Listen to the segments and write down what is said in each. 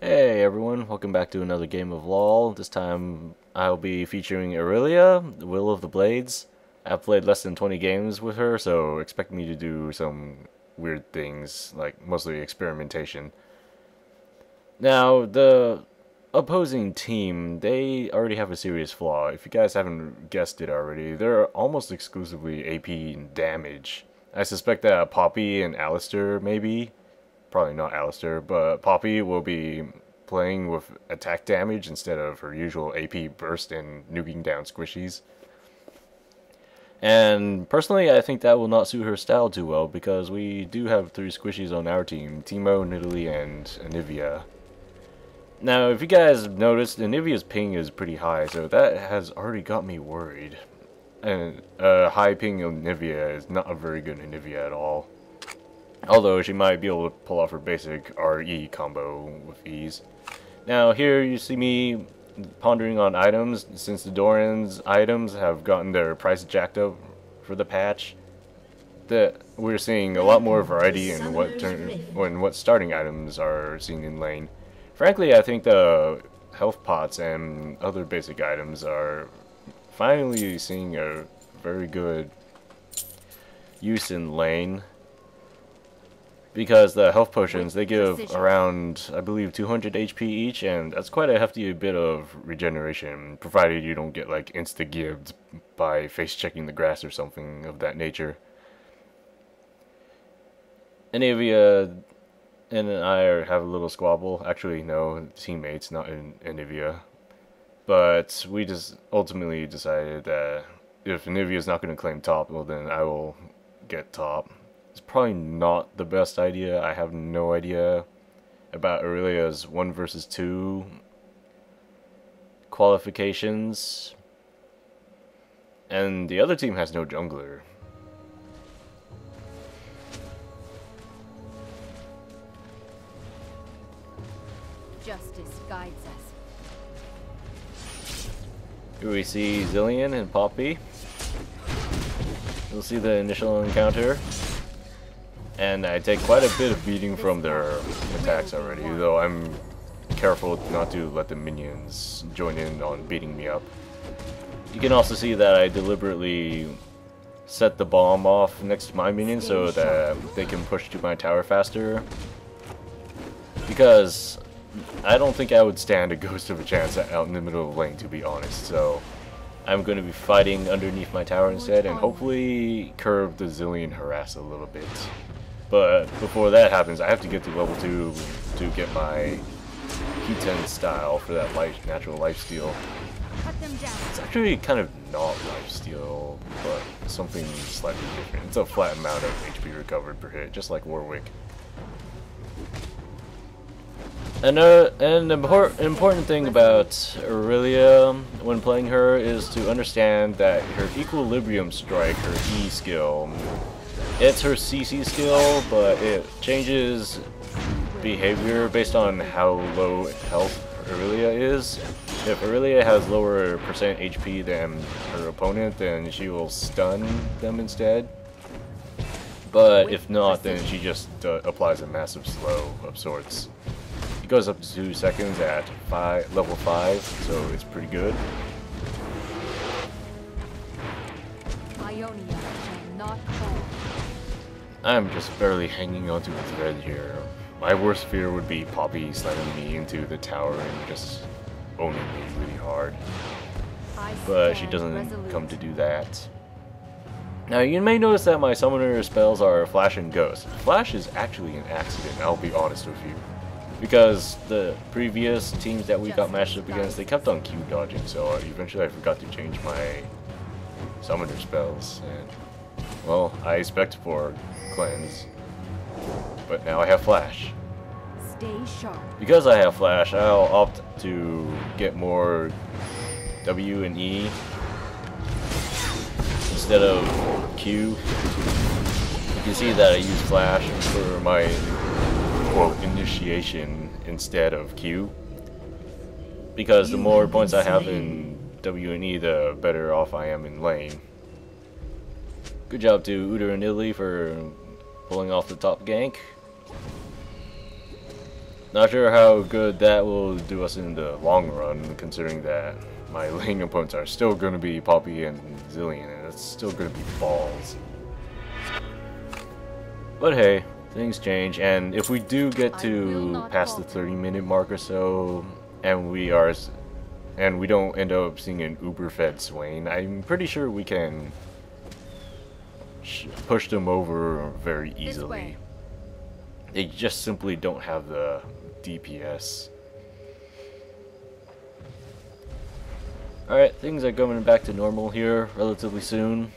Hey everyone, welcome back to another game of LoL. This time I'll be featuring Irelia, the Will of the Blades. I've played less than 20 games with her, so expect me to do some weird things, like mostly experimentation. Now, the opposing team, they already have a serious flaw. If you guys haven't guessed it already, they're almost exclusively AP and damage. I suspect that Poppy and Alistar, maybe, probably not Alistar, but Poppy will be playing with attack damage instead of her usual AP burst and nuking down squishies. And personally, I think that will not suit her style too well because we do have 3 squishies on our team: Teemo, Nidalee, and Anivia. Now, if you guys noticed, Anivia's ping is pretty high, so that has already got me worried. And high ping Anivia is not a very good Anivia at all. Although she might be able to pull off her basic RE combo with ease. Now here you see me pondering on items. Since the Doran's items have gotten their price jacked up for the patch, that we're seeing a lot more variety in what starting items are seen in lane. Frankly, I think the health pots and other basic items are finally seeing a very good use in lane. Because the health potions, they give around, I believe, 200 HP each, and that's quite a hefty bit of regeneration, provided you don't get, like, insta-gibbed by face-checking the grass or something of that nature. Anivia and I have a little squabble. Actually, no, teammates, not in Anivia. But we just ultimately decided that if Anivia's not going to claim top, well then I will get top. It's probably not the best idea. I have no idea about Irelia's 1 versus 2 qualifications. And the other team has no jungler. Justice guides us. Here we see Zilean and Poppy. You'll see the initial encounter. And I take quite a bit of beating from their attacks already, though I'm careful not to let the minions join in on beating me up. You can also see that I deliberately set the bomb off next to my minions so that they can push to my tower faster. Because I don't think I would stand a ghost of a chance out in the middle of the lane, to be honest, so I'm going to be fighting underneath my tower instead and hopefully curb the Zilean harass a little bit. But before that happens, I have to get to level 2 to get my P10 style for that natural lifesteal. It's actually kind of not lifesteal, but something slightly different. It's a flat amount of HP recovered per hit, just like Warwick. And an important thing about Irelia when playing her is to understand that her Equilibrium Strike, her E skill, it's her CC skill, but it changes behavior based on how low health Irelia is. If Irelia has lower percent HP than her opponent, then she will stun them instead. But if not, then she just applies a massive slow of sorts. It goes up to 2 seconds at level 5, so it's pretty good. I'm just barely hanging onto a thread here. My worst fear would be Poppy slamming me into the tower and just owning me really hard. But she doesn't come to do that. Now you may notice that my summoner spells are Flash and Ghost. Flash is actually an accident, I'll be honest with you. Because the previous teams that we got matched up against, they kept on Q dodging, so eventually I forgot to change my summoner spells. And, well, I expect for Cleanse, but now I have Flash. Stay sharp. Because I have Flash, I'll opt to get more W and E instead of Q. You can see that I use Flash for my quote initiation instead of Q, because the more points I have in W and E, the better off I am in lane. Good job to Udyr and Nidalee for pulling off the top gank. Not sure how good that will do us in the long run, considering that my lane opponents are still going to be Poppy and Zilean, and it's still going to be balls. But hey, things change, and if we do get to past the 30-minute mark or so, and we don't end up seeing an uber-fed Swain, I'm pretty sure we can push them over very easily. They just simply don't have the DPS. Alright, things are going back to normal here relatively soon.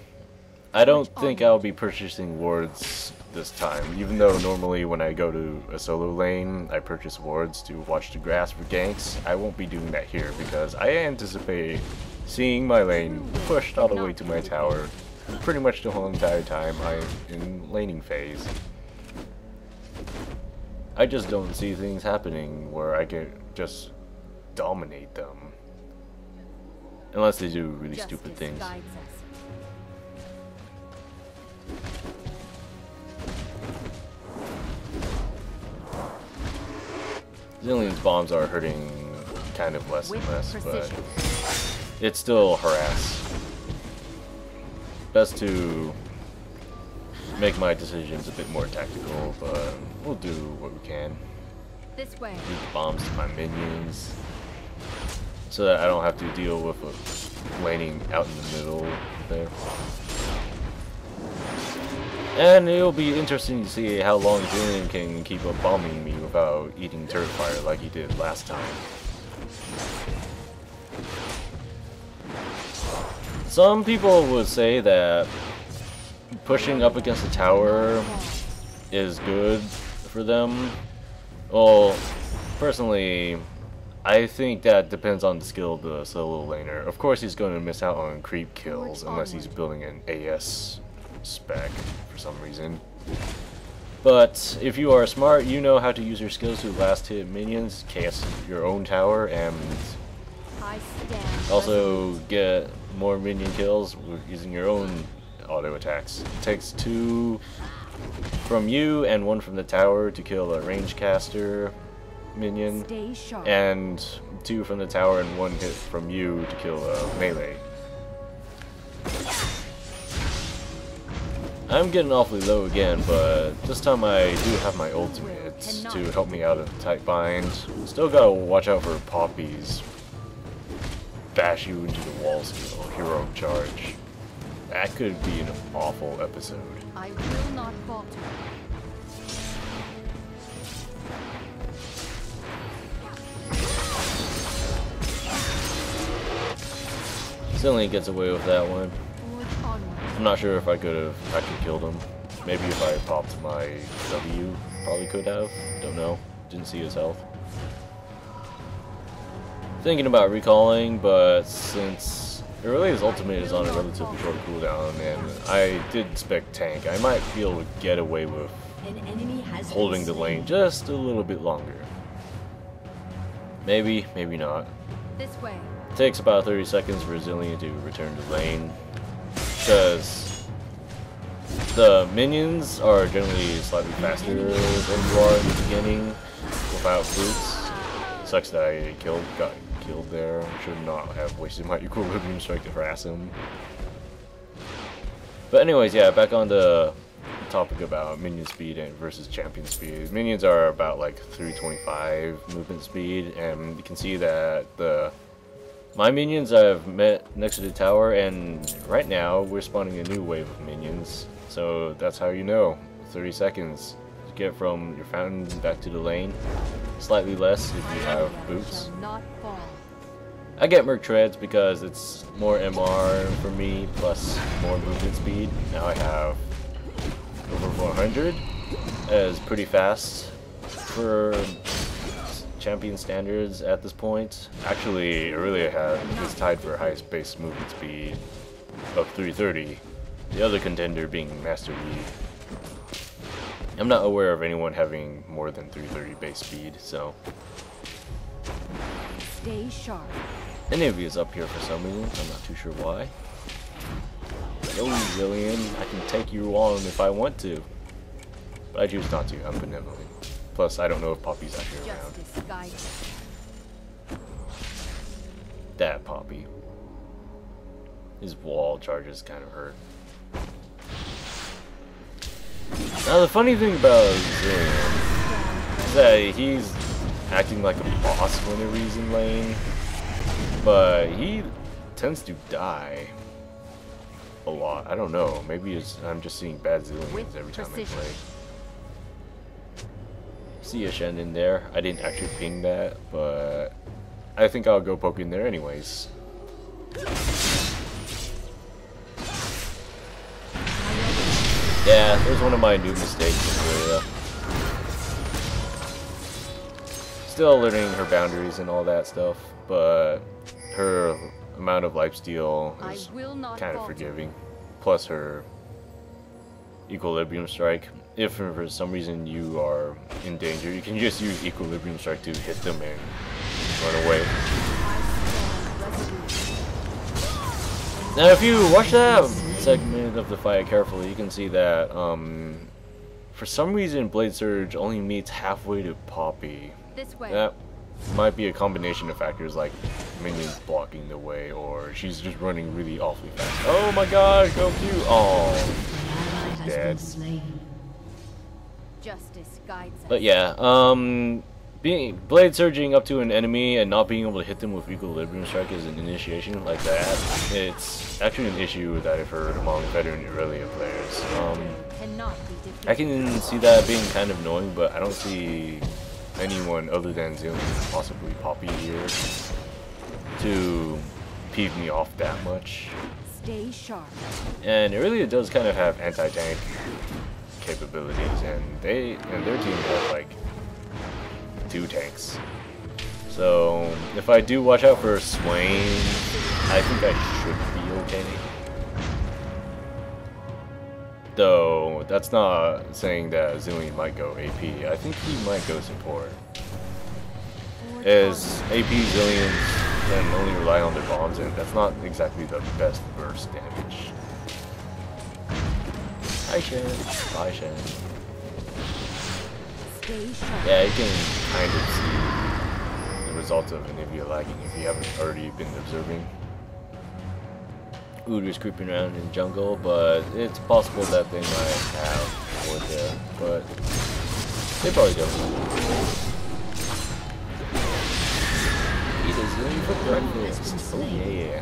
I don't think I'll be purchasing wards this time, even though normally when I go to a solo lane, I purchase wards to watch the grass for ganks. I won't be doing that here because I anticipate seeing my lane pushed all the way to my tower pretty much the whole entire time I'm in laning phase. I just don't see things happening where I can just dominate them. Unless they do really stupid things. Zilean's bombs are hurting kind of less and less, but it's still harass. Best to make my decisions a bit more tactical, but we'll do what we can. This way. Lead bombs to my minions, so that I don't have to deal with a laning out in the middle there. And it'll be interesting to see how long Zilean can keep up bombing me without eating turret fire like he did last time. Some people would say that pushing up against the tower is good for them. Well, personally, I think that depends on the skill of the solo laner. Of course, he's going to miss out on creep kills unless he's building an AS spec for some reason. But if you are smart, you know how to use your skills to last hit minions, KS your own tower, and also get more minion kills using your own auto attacks. It takes 2 from you and 1 from the tower to kill a range caster minion, and 2 from the tower and 1 hit from you to kill a melee. I'm getting awfully low again, but this time I do have my ultimate to help me out of the tight bind. Still gotta watch out for Poppy's bash you into the wall skill, heroic charge. That could be an awful episode. I will not falter. Zilean gets away with that one. I'm not sure if I could have actually killed him. Maybe if I popped my W, probably could have. Don't know. Didn't see his health. Thinking about recalling, but since Irelia's ultimate is on a relatively short cooldown, and I did spec tank, I might be able to get away with holding the lane just a little bit longer. Maybe, maybe not. This way. It takes about 30 seconds for Zilean to return to lane, because the minions are generally slightly faster than you are in the beginning without boots. Sucks that I got killed there. Should not have wasted my equilibrium strike to harass him. But anyways, yeah, back on the topic about minion speed and versus champion speed. Minions are about like 325 movement speed, and you can see that my minions I've met next to the tower, and right now we're spawning a new wave of minions. So that's how you know. 30 seconds to get from your fountain back to the lane. Slightly less if you have boots. I get Merc Treads because it's more MR for me, plus more movement speed. Now I have over 400. That is pretty fast for champion standards at this point. Actually, Irelia is tied for highest base movement speed of 330. The other contender being Master Yi. I'm not aware of anyone having more than 330 base speed, so. Stay sharp. Anivia's up here for some reason. I'm not too sure why. Yo, Zilean, I can take you on if I want to. But I choose not to. I'm benevolent. Plus, I don't know if Poppy's actually around. guide. That Poppy. His wall charges kind of hurt. Now the funny thing about Zilean is that he's acting like a boss whenever he's in lane, but he tends to die a lot. I don't know. Maybe I'm just seeing bad Zileans every time I play. See a Shen in there. I didn't actually ping that, but I think I'll go poke in there anyways. Yeah, there's one of my new mistakes in Irelia. Still learning her boundaries and all that stuff, but her amount of lifesteal is kind of forgiving. Plus her equilibrium strike. If for some reason you are in danger, you can just use equilibrium strike to hit them and run away. Now if you watch that segment of the fight carefully, you can see that for some reason Blade Surge only meets halfway to Poppy. This way. That might be a combination of factors like minions blocking the way, or she's just running really awfully fast. Oh my gosh, go Q! Oh, she's dead. Justice guides us. But yeah, being blade surging up to an enemy and not being able to hit them with equilibrium strike is an initiation like that. It's actually an issue that I've heard among veteran Irelia players. I can see that being kind of annoying, but I don't see anyone other than Zilean, possibly Poppy here, to peeve me off that much. Stay sharp. And Irelia does kind of have anti-tank capabilities, and their team has like 2 tanks. So if I do watch out for Swain, I think I should be okay. Though that's not saying that Zilean might go AP. I think he might go support. As AP Zileans can only rely on their bombs, and that's not exactly the best burst damage. Hi Shen. Bye Shen. Yeah, you can kind of see the results of Anivia lagging if you haven't already been observing. Udyr's creeping around in jungle, but it's possible that they might have ward there, but they probably don't. Eat a Zilean for breakfast. Oh yeah.